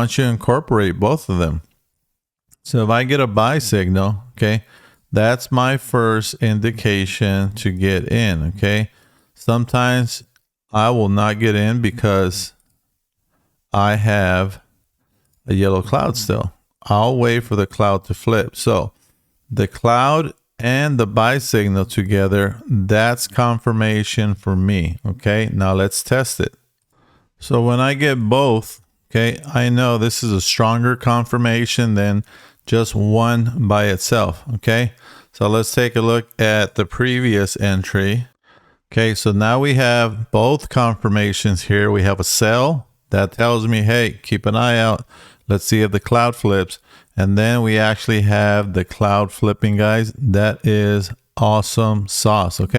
want you to incorporate both of them. So if I get a buy signal, okay, that's my first indication to get in, okay? Sometimes I will not get in because I have a yellow cloud still. I'll wait for the cloud to flip. So the cloud and the buy signal together, that's confirmation for me, okay? Now let's test it. So when I get both, okay, I know this is a stronger confirmation than just one by itself, okay? So let's take a look at the previous entry. Okay, so now we have both confirmations here. We have a sell that tells me, hey, keep an eye out. Let's see if the cloud flips. And then we actually have the cloud flipping, guys. That is awesome sauce, okay?